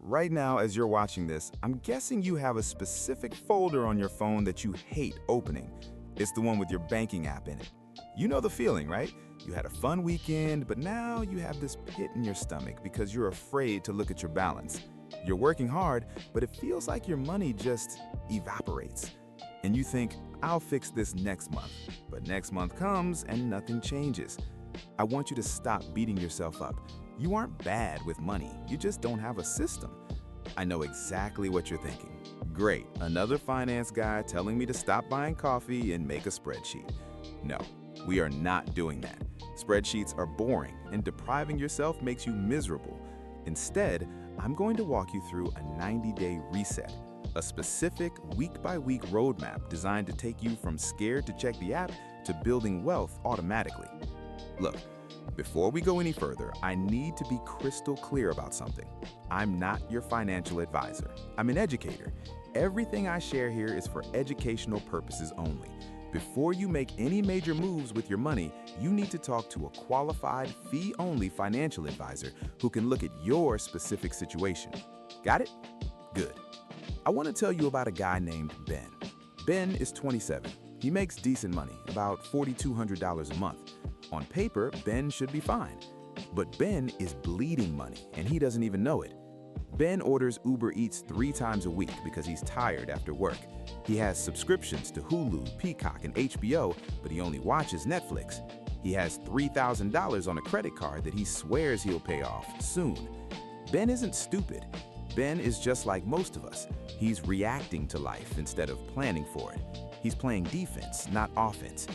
Right now, as you're watching this, I'm guessing you have a specific folder on your phone that you hate opening. It's the one with your banking app in it. You know the feeling, right? You had a fun weekend, but now you have this pit in your stomach because you're afraid to look at your balance. You're working hard, but it feels like your money just evaporates. And you think, I'll fix this next month. But next month comes and nothing changes. I want you to stop beating yourself up. You aren't bad with money, you just don't have a system. I know exactly what you're thinking. Great, another finance guy telling me to stop buying coffee and make a spreadsheet. No, we are not doing that. Spreadsheets are boring, and depriving yourself makes you miserable. Instead, I'm going to walk you through a 90-day reset, a specific week-by-week roadmap designed to take you from scared to check the app to building wealth automatically. Look, before we go any further, I need to be crystal clear about something. I'm not your financial advisor. I'm an educator. Everything I share here is for educational purposes only. Before you make any major moves with your money, you need to talk to a qualified, fee-only financial advisor who can look at your specific situation. Got it? Good. I want to tell you about a guy named Ben. Ben is 27. He makes decent money, about $4,200 a month. On paper, Ben should be fine. But Ben is bleeding money, and he doesn't even know it. Ben orders Uber Eats 3 times a week because he's tired after work. He has subscriptions to Hulu, Peacock, and HBO, but he only watches Netflix. He has $3,000 on a credit card that he swears he'll pay off soon. Ben isn't stupid. Ben is just like most of us. He's reacting to life instead of planning for it. He's playing defense, not offense.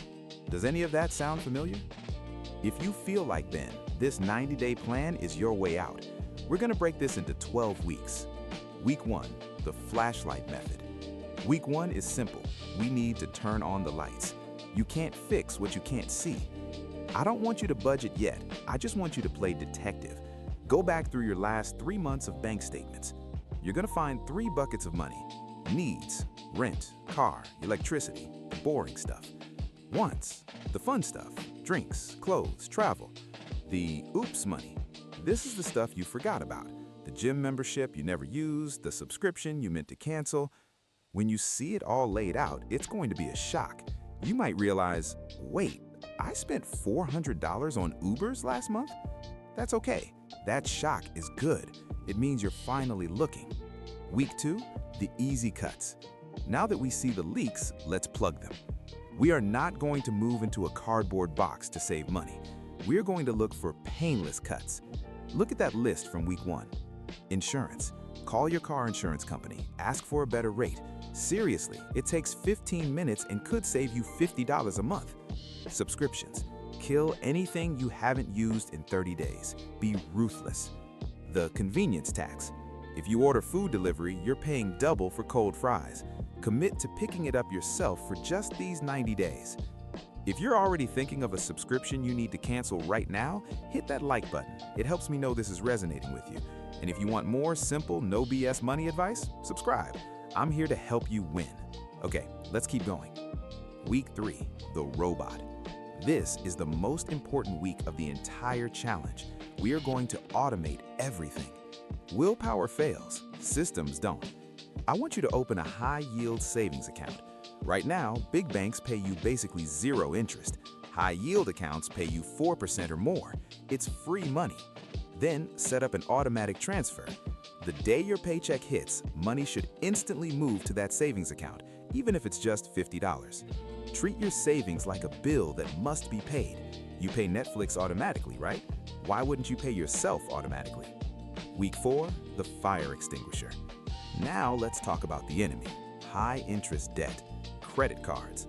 Does any of that sound familiar? If you feel like Ben, this 90-day plan is your way out. We're going to break this into 12 weeks. Week 1, the flashlight method. Week 1 is simple. We need to turn on the lights. You can't fix what you can't see. I don't want you to budget yet. I just want you to play detective. Go back through your last 3 months of bank statements. You're going to find 3 buckets of money. Needs, rent, car, electricity, the boring stuff. Wants, the fun stuff, drinks, clothes, travel. The oops money. This is the stuff you forgot about. The gym membership you never used, the subscription you meant to cancel. When you see it all laid out, it's going to be a shock. You might realize, wait, I spent $400 on Ubers last month? That's okay. That shock is good. It means you're finally looking. Week 2, the easy cuts. Now that we see the leaks, let's plug them. We are not going to move into a cardboard box to save money. We're going to look for painless cuts. Look at that list from week 1. Insurance. Call your car insurance company. Ask for a better rate. Seriously, it takes 15 minutes and could save you $50 a month. Subscriptions. Kill anything you haven't used in 30 days. Be ruthless. The convenience tax. If you order food delivery, you're paying double for cold fries. Commit to picking it up yourself for just these 90 days. If you're already thinking of a subscription you need to cancel right now, hit that like button. It helps me know this is resonating with you. And if you want more simple, no BS money advice, subscribe. I'm here to help you win. Okay, let's keep going. Week 3, the robot. This is the most important week of the entire challenge. We are going to automate everything. Willpower fails, systems don't. I want you to open a high-yield savings account. Right now, big banks pay you basically 0 interest. High-yield accounts pay you 4% or more. It's free money. Then set up an automatic transfer. The day your paycheck hits, money should instantly move to that savings account, even if it's just $50. Treat your savings like a bill that must be paid. You pay Netflix automatically, right? Why wouldn't you pay yourself automatically? Week 4, the fire extinguisher. Now let's talk about the enemy, high-interest debt, credit cards.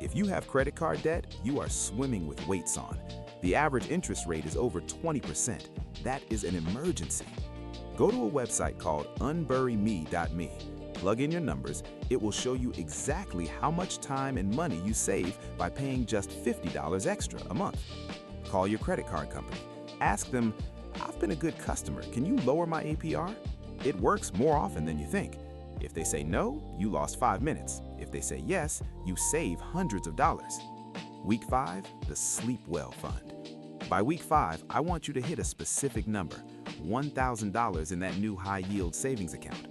If you have credit card debt, you are swimming with weights on. The average interest rate is over 20%. That is an emergency. Go to a website called unburyme.me. Plug in your numbers. It will show you exactly how much time and money you save by paying just $50 extra a month. Call your credit card company. Ask them, I've been a good customer. Can you lower my APR? It works more often than you think. If they say no, you lost 5 minutes. If they say yes, you save hundreds of dollars. Week 5, the Sleep Well Fund. By week 5, I want you to hit a specific number. $1,000 in that new high-yield savings account.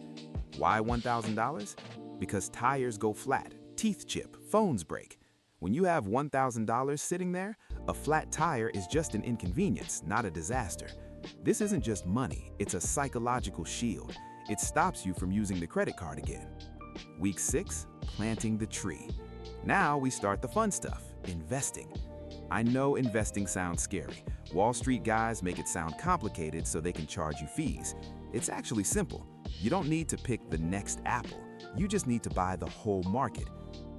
Why $1,000? Because tires go flat, teeth chip, phones break. When you have $1,000 sitting there, a flat tire is just an inconvenience, not a disaster. This isn't just money, it's a psychological shield. It stops you from using the credit card again. Week 6, planting the tree. Now we start the fun stuff, investing. I know investing sounds scary. Wall Street guys make it sound complicated so they can charge you fees. It's actually simple. You don't need to pick the next Apple. You just need to buy the whole market.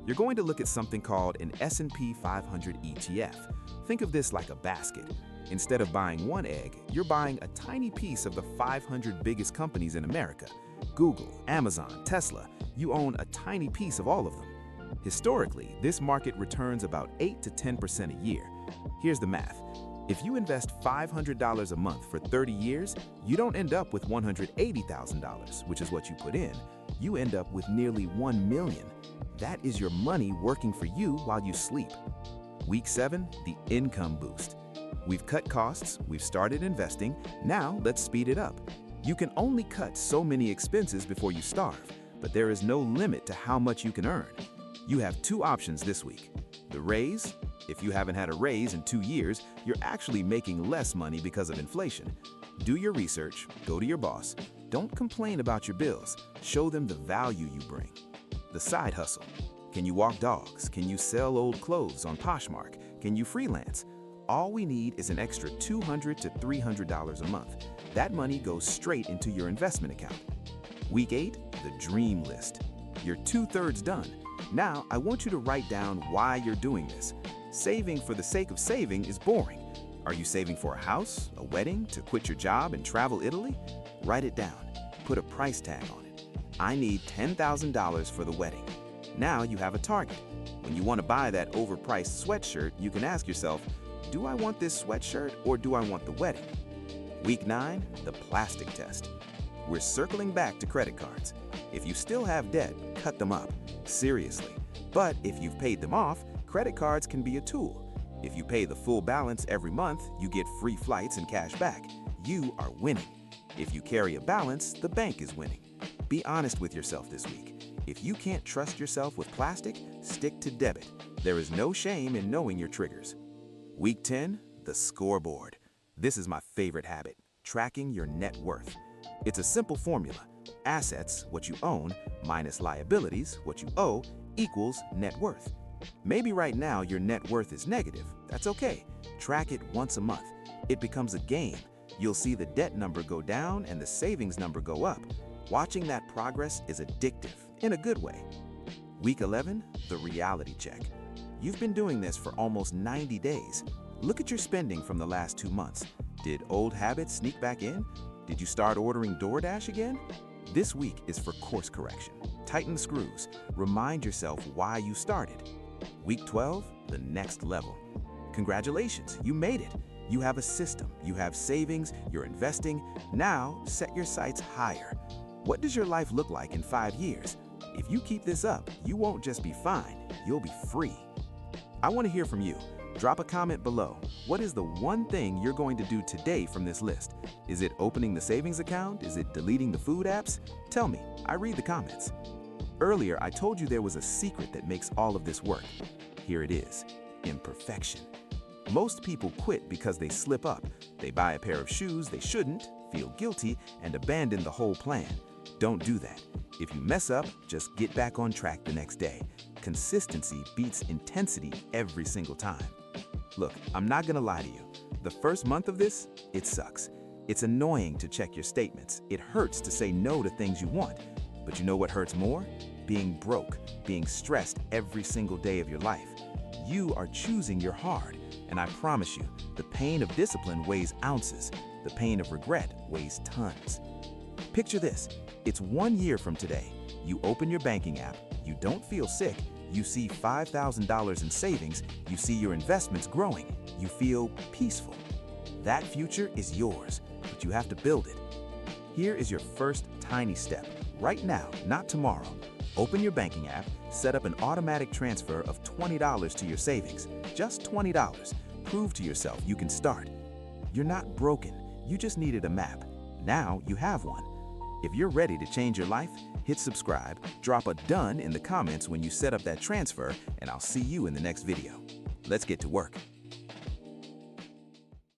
You're going to look at something called an S&P 500 ETF. Think of this like a basket. Instead of buying one egg, you're buying a tiny piece of the 500 biggest companies in America. Google, Amazon, Tesla, you own a tiny piece of all of them. Historically, this market returns about 8 to 10% a year. Here's the math. If you invest $500 a month for 30 years, you don't end up with $180,000, which is what you put in. You end up with nearly $1 million. That is your money working for you while you sleep. Week 7, the income boost. We've cut costs, we've started investing, now let's speed it up. You can only cut so many expenses before you starve, but there is no limit to how much you can earn. You have 2 options this week. The raise. If you haven't had a raise in 2 years, you're actually making less money because of inflation. Do your research, go to your boss. Don't complain about your bills. Show them the value you bring. The side hustle. Can you walk dogs? Can you sell old clothes on Poshmark? Can you freelance? All we need is an extra $200 to $300 a month. That money goes straight into your investment account. Week 8, the dream list. You're 2/3 done. Now, I want you to write down why you're doing this. Saving for the sake of saving is boring. Are you saving for a house, a wedding, to quit your job and travel Italy? Write it down. Put a price tag on it. I need $10,000 for the wedding. Now you have a target. When you want to buy that overpriced sweatshirt, you can ask yourself, do I want this sweatshirt or do I want the wedding? Week 9, the plastic test. We're circling back to credit cards. If you still have debt, cut them up. Seriously. But if you've paid them off, credit cards can be a tool. If you pay the full balance every month, you get free flights and cash back. You are winning. If you carry a balance, the bank is winning. Be honest with yourself this week. If you can't trust yourself with plastic, stick to debit. There is no shame in knowing your triggers. Week 10, the scoreboard. This is my favorite habit, tracking your net worth. It's a simple formula. Assets, what you own, minus liabilities, what you owe, equals net worth. Maybe right now your net worth is negative. That's okay. Track it once a month. It becomes a game. You'll see the debt number go down and the savings number go up. Watching that progress is addictive, in a good way. Week 11, the reality check. You've been doing this for almost 90 days. Look at your spending from the last 2 months. Did old habits sneak back in? Did you start ordering DoorDash again? This week is for course correction. Tighten the screws. Remind yourself why you started. Week 12, the next level. Congratulations, you made it. You have a system, you have savings, you're investing. Now, set your sights higher. What does your life look like in 5 years? If you keep this up, you won't just be fine, you'll be free. I want to hear from you. Drop a comment below. What is the one thing you're going to do today from this list? Is it opening the savings account? Is it deleting the food apps? Tell me, I read the comments. Earlier, I told you there was a secret that makes all of this work. Here it is, imperfection. Most people quit because they slip up. They buy a pair of shoes they shouldn't, feel guilty, and abandon the whole plan. Don't do that. If you mess up, just get back on track the next day. Consistency beats intensity every single time. Look, I'm not gonna lie to you. The first month of this, it sucks. It's annoying to check your statements. It hurts to say no to things you want. But you know what hurts more? Being broke, being stressed every single day of your life. You are choosing your hard, and I promise you, the pain of discipline weighs ounces. The pain of regret weighs tons. Picture this, it's 1 year from today. You open your banking app, you don't feel sick, you see $5,000 in savings, you see your investments growing, you feel peaceful. That future is yours, but you have to build it. Here is your first tiny step. Right now, not tomorrow. Open your banking app, set up an automatic transfer of $20 to your savings. Just $20. Prove to yourself you can start. You're not broken, you just needed a map. Now you have one. If you're ready to change your life, hit subscribe, drop a "done" in the comments when you set up that transfer, and I'll see you in the next video. Let's get to work.